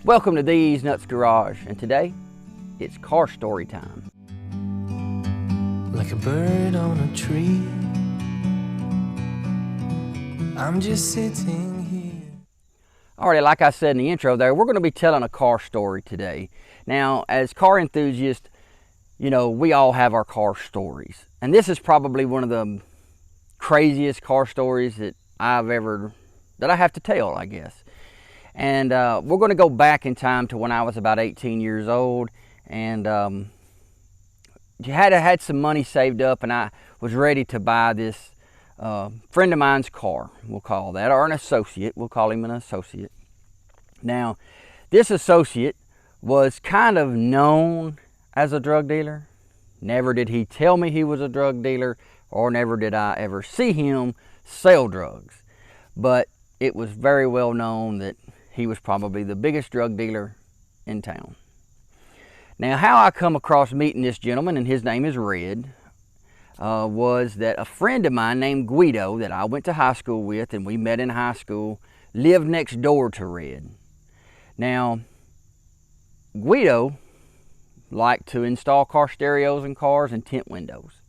Welcome to Thez Nutz Garage, and today it's car story time. Like a bird on a tree, I'm just sitting here. Alrighty, like I said in the intro there, we're going to be telling a car story today. Now, as car enthusiasts, you know, we all have our car stories. And this is probably one of the craziest car stories that I have to tell, I guess. And we're going to go back in time to when I was about 18 years old, and had some money saved up, and I was ready to buy this friend of mine's car, we'll call that, or an associate. We'll call him an associate. Now, this associate was kind of known as a drug dealer. Never did he tell me he was a drug dealer, or never did I ever see him sell drugs. But it was very well known that he was probably the biggest drug dealer in town. Now, how I come across meeting this gentleman, and his name is Red, was that a friend of mine named Guido that I went to high school with, and we met in high school, lived next door to Red. Now, Guido liked to install car stereos in cars and tint windows.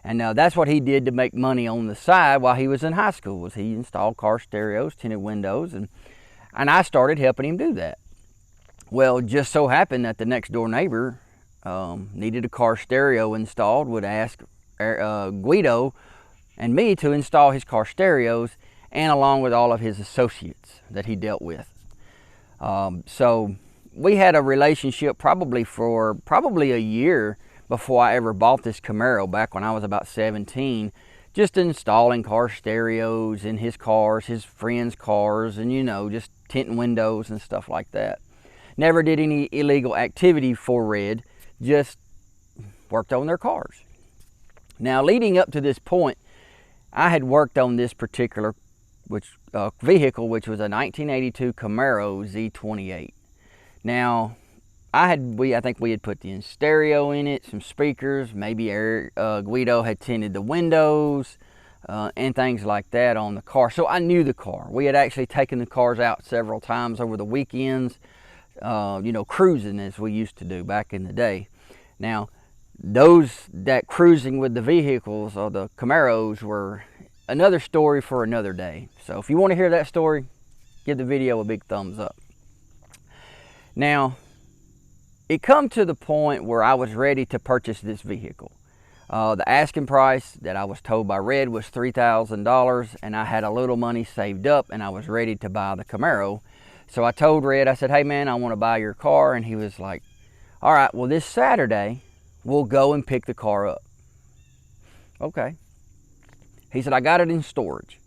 And that's what he did to make money on the side while he was in high school, was he installed car stereos, tinted windows, and I started helping him do that. Well, just so happened that the next door neighbor needed a car stereo installed, would ask Guido and me to install his car stereos, and along with all of his associates that he dealt with. So we had a relationship probably a year before I ever bought this Camaro, back when I was about 17, just installing car stereos in his cars, his friends' cars, and, you know, just tinting windows and stuff like that. Never did any illegal activity for Red, just worked on their cars. Now, leading up to this point, I had worked on this particular vehicle, which was a 1982 Camaro Z28. Now, I think we had put the stereo in it, some speakers, maybe Guido had tinted the windows, and things like that on the car. So I knew the car. We had actually taken the cars out several times over the weekends, you know, cruising as we used to do back in the day. Now, that cruising with the vehicles, or the Camaros, were another story for another day. So if you want to hear that story, give the video a big thumbs up. Now, it come to the point where I was ready to purchase this vehicle. The asking price that I was told by Red was $3,000, and I had a little money saved up, and I was ready to buy the Camaro. So I told Red, I said, hey man, I want to buy your car. And he was like, all right, well, this Saturday, we'll go and pick the car up. Okay. He said, I got it in storage.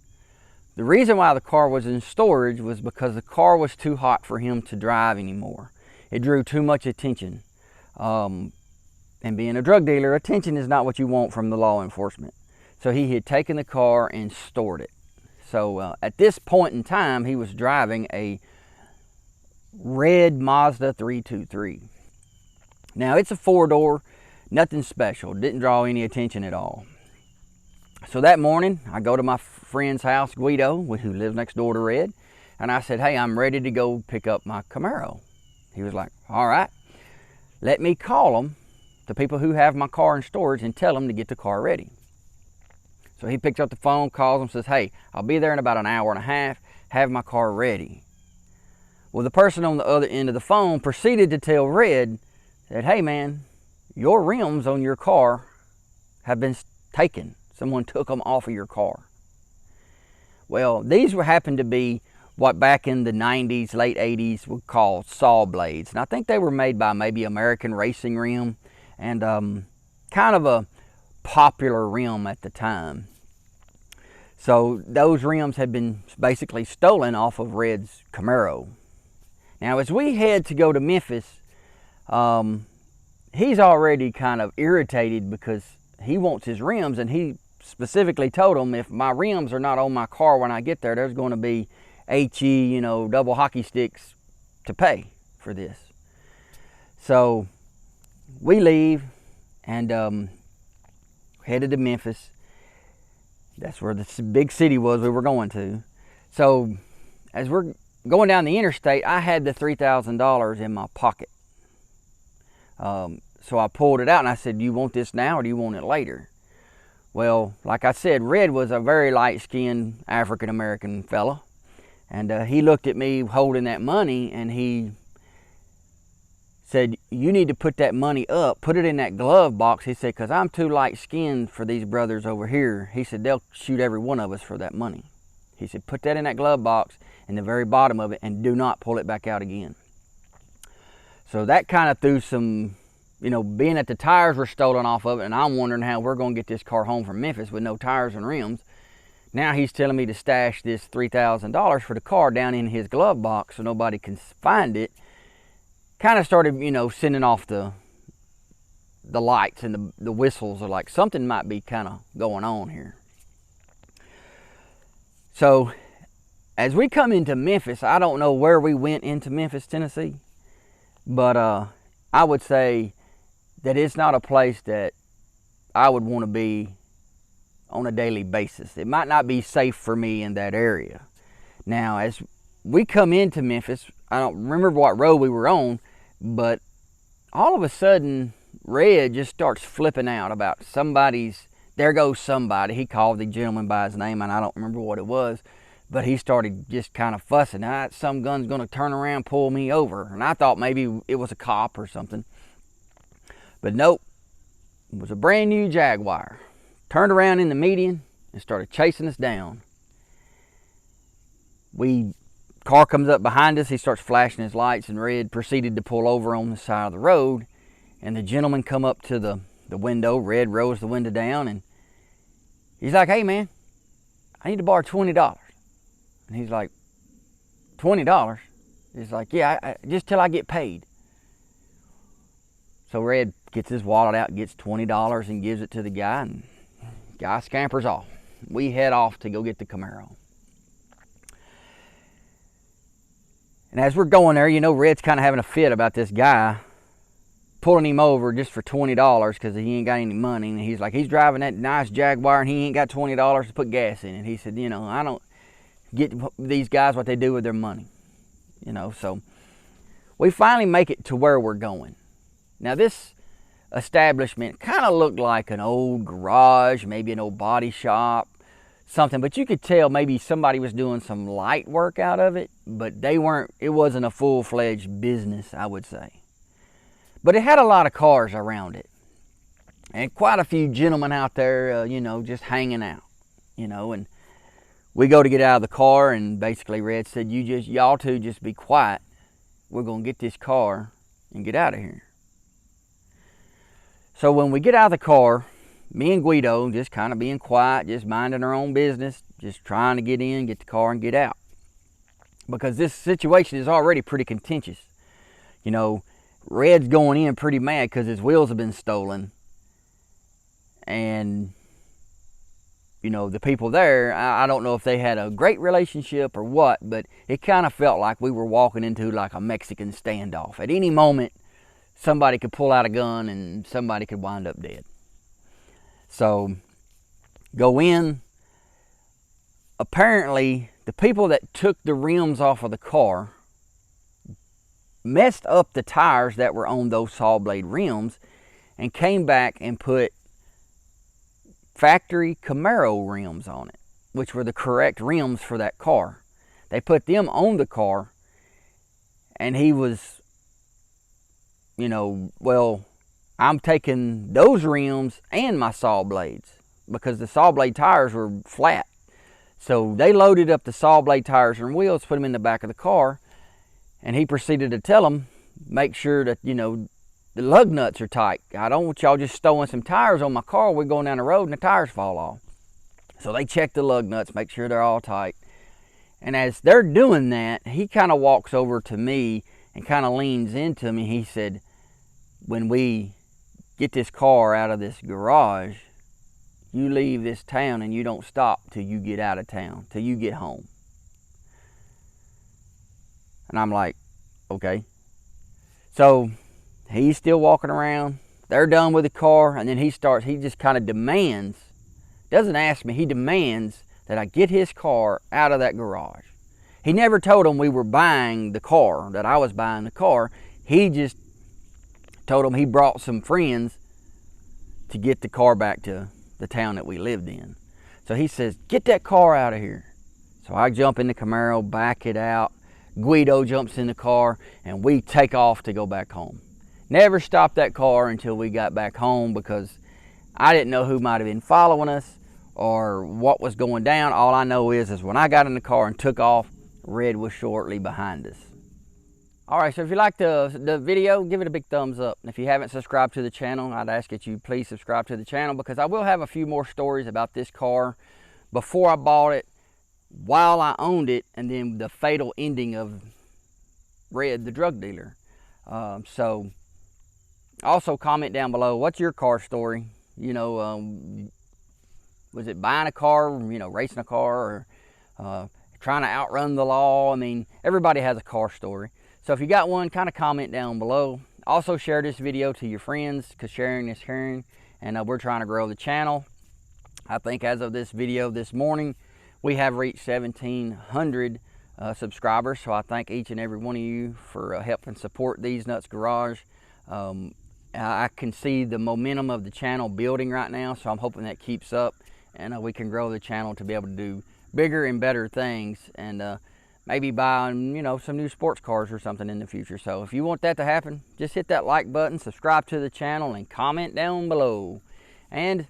The reason why the car was in storage was because the car was too hot for him to drive anymore. It drew too much attention. And being a drug dealer, attention is not what you want from the law enforcement. So he had taken the car and stored it. So at this point in time, he was driving a red Mazda 323. Now, it's a four-door, nothing special, didn't draw any attention at all. So that morning, I go to my friend's house, Guido, who lives next door to Red, and I said, hey, I'm ready to go pick up my Camaro. He was like, all right, let me call them, the people who have my car in storage, and tell them to get the car ready. So he picks up the phone, calls them, says, hey, I'll be there in about an hour and a half, have my car ready. Well, the person on the other end of the phone proceeded to tell Red that, hey man, your rims on your car have been taken. Someone took them off of your car. Well, these happened to be what back in the 90s, late 80s, would call saw blades. And I think they were made by maybe American Racing Rim, and kind of a popular rim at the time. So those rims had been basically stolen off of Red's Camaro. Now, as we head to go to Memphis, he's already kind of irritated because he wants his rims, and he specifically told him, if my rims are not on my car when I get there, there's going to be HE, you know, double hockey sticks to pay for this. So we leave and headed to Memphis. That's where the big city was we were going to. So as we're going down the interstate, I had the $3,000 in my pocket. So I pulled it out and I said, do you want this now or do you want it later? Well, like I said, Red was a very light-skinned African-American fella. And he looked at me holding that money and he said, you need to put that money up, put it in that glove box. He said, because I'm too light-skinned for these brothers over here. He said, they'll shoot every one of us for that money. He said, put that in that glove box in the very bottom of it and do not pull it back out again. So that kind of threw some, you know, being that the tires were stolen off of it, and I'm wondering how we're going to get this car home from Memphis with no tires and rims. Now he's telling me to stash this $3,000 for the car down in his glove box so nobody can find it. Kind of started, you know, sending off the lights and the whistles are like something might be kind of going on here. So as we come into Memphis, I don't know where we went into Memphis, Tennessee, but I would say that it's not a place that I would want to be on a daily basis. It might not be safe for me in that area. Now, as we come into Memphis, I don't remember what road we were on, but all of a sudden, Red just starts flipping out about somebody's, there goes somebody. He called the gentleman by his name, and I don't remember what it was, but he started just kind of fussing. Some gun's going to turn around, pull me over. And I thought maybe it was a cop or something. But nope, it was a brand new Jaguar. Turned around in the median and started chasing us down. Car comes up behind us, he starts flashing his lights, and Red proceeded to pull over on the side of the road. And the gentleman come up to the window. Red rolls the window down and he's like, hey man, I need to borrow $20. And he's like, $20? He's like, yeah, just till I get paid. So Red gets his wallet out, gets $20 and gives it to the guy, and the guy scampers off. We head off to go get the Camaro. And as we're going there, you know, Red's kind of having a fit about this guy pulling him over just for $20 because he ain't got any money. And he's like, he's driving that nice Jaguar and he ain't got $20 to put gas in it. He said, you know, I don't get these guys what they do with their money. You know, so we finally make it to where we're going. Now this establishment kind of looked like an old garage, maybe an old body shop, something, but you could tell maybe somebody was doing some light work out of it, but it wasn't a full-fledged business, I would say. But it had a lot of cars around it, and quite a few gentlemen out there, you know, just hanging out, you know. And we go to get out of the car, and basically Red said, y'all two just be quiet. We're gonna get this car and get out of here. So when we get out of the car, me and Guido just kind of being quiet, just minding our own business, just trying to get in, get the car, and get out. Because this situation is already pretty contentious. You know, Red's going in pretty mad because his wheels have been stolen. And, you know, the people there, I don't know if they had a great relationship or what, but it kind of felt like we were walking into like a Mexican standoff. At any moment, somebody could pull out a gun and somebody could wind up dead. So, go in. Apparently, the people that took the rims off of the car messed up the tires that were on those saw blade rims and came back and put factory Camaro rims on it, which were the correct rims for that car. They put them on the car, and he was, you know, well, I'm taking those rims and my saw blades because the saw blade tires were flat. So they loaded up the saw blade tires and wheels, put them in the back of the car, and he proceeded to tell them, make sure that, you know, the lug nuts are tight. I don't want y'all just stowing some tires on my car. We're going down the road and the tires fall off. So they check the lug nuts, make sure they're all tight. And as they're doing that, he kind of walks over to me and kind of leans into me. He said, when we get this car out of this garage, you leave this town and you don't stop till you get out of town, till you get home. And I'm like, okay. So he's still walking around. They're done with the car, and then he just kind of demands, doesn't ask me, he demands that I get his car out of that garage. He never told them we were buying the car, that I was buying the car. He just told them he brought some friends to get the car back to the town that we lived in. So he says, get that car out of here. So I jump in the Camaro, back it out. Guido jumps in the car, and we take off to go back home. Never stopped that car until we got back home, because I didn't know who might have been following us or what was going down. All I know is when I got in the car and took off, Red was shortly behind us. All right, so if you liked the video, give it a big thumbs up. And if you haven't subscribed to the channel, I'd ask that you please subscribe to the channel, because I will have a few more stories about this car before I bought it, while I owned it, and then the fatal ending of Red, the drug dealer. So also comment down below, what's your car story? You know, was it buying a car, you know, racing a car, or trying to outrun the law? I mean, everybody has a car story. So if you got one, kind of comment down below. Also share this video to your friends, because sharing is caring, and we're trying to grow the channel. I think as of this video this morning, we have reached 1,700 subscribers. So I thank each and every one of you for helping support Thez Nutz Garage. I can see the momentum of the channel building right now, so I'm hoping that keeps up, and we can grow the channel to be able to do bigger and better things, and maybe buy, you know, some new sports cars or something in the future. So if you want that to happen, just hit that like button, subscribe to the channel, and comment down below. And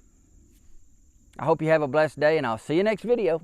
I hope you have a blessed day, and I'll see you next video.